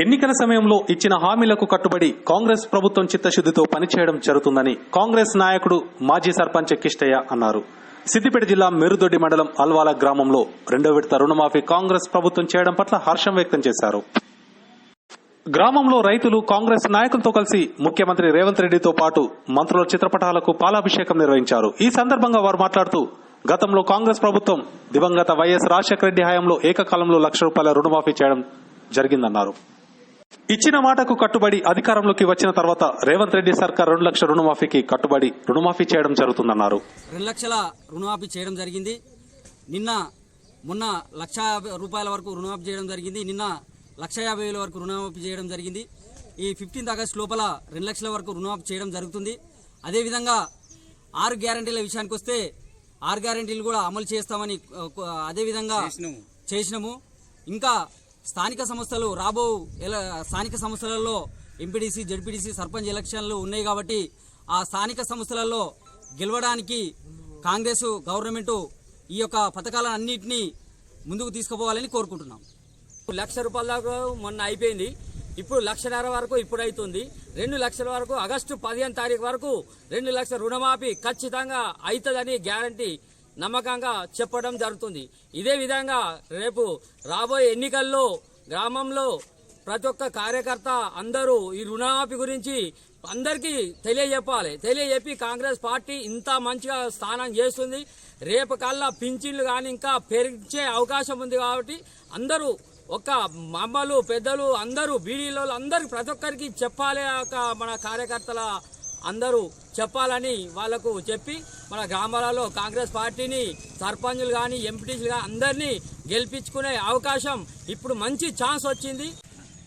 ఎన్నికల సమయంలో ఇచ్చిన హామీలకు కట్టుబడి కాంగ్రెస్ ప్రభుత్వం చిత్తశుద్దితో పనిచేయడం జరుగుతుందని కాంగ్రెస్ నాయకుడు మాజీ సర్పంచ్ కిష్టయ్య అన్నారు. సిద్దిపేట జిల్లా మెరుదొడ్డి మండలం అల్వాల గ్రామంలో 2వ విడత రుణమాఫీ కాంగ్రెస్ ప్రభుత్వం చేయడం పట్ల హర్షం వ్యక్తం చేశారు. గ్రామంలో రైతులు కాంగ్రెస్ నాయకులతో కలిసి ముఖ్యమంత్రి రేవంత్ రెడ్డితో పాటు మంత్రుల చిత్రపటాలకు పాలాభిషేకం నిర్వహించారు. ఈ సందర్భంగా వారు మాట్లాడుతూ గతంలో కాంగ్రెస్ ప్రభుత్వం దివంగత వైఎస్ రాజశేఖర రెడ్డి హయాంలో ఏకకాలంలో ₹1,00,000 రుణమాఫీ చేయడం జరిగిందన్నారు. ఇచ్చిన మాటకు కట్టుబడి అధికారంలోకి వచ్చిన తర్వాత రేవంత్ రెడ్డి సర్కార్ 2 లక్షల రుణమాఫీకి కట్టుబడి రుణమాఫీ చేయడం జరుగుతుందన్నారు. 2 లక్షల రుణమాఫీ చేయడం జరిగింది. మొన్న ₹1,50,000 వరకు రుణమాఫీ చేయడం జరిగింది. నిన్న ₹1,50,000 వరకు రుణమాఫీ చేయడం జరిగింది. ఈ 15 ఆగస్టు లోపల 2 లక్షల వరకు రుణమాఫీ చేయడం జరుగుతుంది. అదేవిధంగా 6 గ్యారంటీల విషయానికి వస్తే 6 గ్యారంటీలు కూడా అమలు చేస్తామని అదేవిధంగా చేసినాము. ఇంకా స్థానిక సంస్థలు స్థానిక సంస్థలలో ఎంపీడీసీ, జడ్పీడీసీ, సర్పంచ్ ఎలక్షన్లు ఉన్నాయి కాబట్టి ఆ స్థానిక సంస్థలలో గెలవడానికి కాంగ్రెస్ గవర్నమెంట్ ఈ యొక్క పథకాలన్నింటినీ ముందుకు తీసుకుపోవాలని కోరుకుంటున్నాం. ₹1,00,000 దాకా మొన్న అయిపోయింది. ఇప్పుడు ₹1,50,000 వరకు ఇప్పుడు అవుతుంది. 2 లక్షల వరకు ఆగస్టు 15 తారీఖు వరకు 2 లక్షల రుణమాఫీ ఖచ్చితంగా అవుతుందని గ్యారంటీ నమ్మకంగా చెప్పడం జరుగుతుంది. ఇదే విధంగా రేపు రాబోయే ఎన్నికల్లో గ్రామంలో ప్రతి ఒక్క కార్యకర్త అందరూ ఈ రుణమాఫీ గురించి అందరికీ తెలియజెప్పి కాంగ్రెస్ పార్టీ ఇంత మంచిగా స్థానం చేస్తుంది. రేపు కల్లా పింఛన్లు కానీ ఇంకా పెరిగే అవకాశం ఉంది కాబట్టి అందరూ ఒక్క అమ్మలు పెద్దలు అందరూ బీడీలో అందరూ ప్రతి ఒక్కరికి చెప్పాలి. మన కార్యకర్తల అందరూ చెప్పాలని వాళ్లకు చెప్పి మన గ్రామాలలో కాంగ్రెస్ పార్టీని సర్పంచులు కానీ ఎంపీటీసీలు కానీ అందరినీ గెలిపించుకునే అవకాశం ఇప్పుడు మంచి ఛాన్స్ వచ్చింది.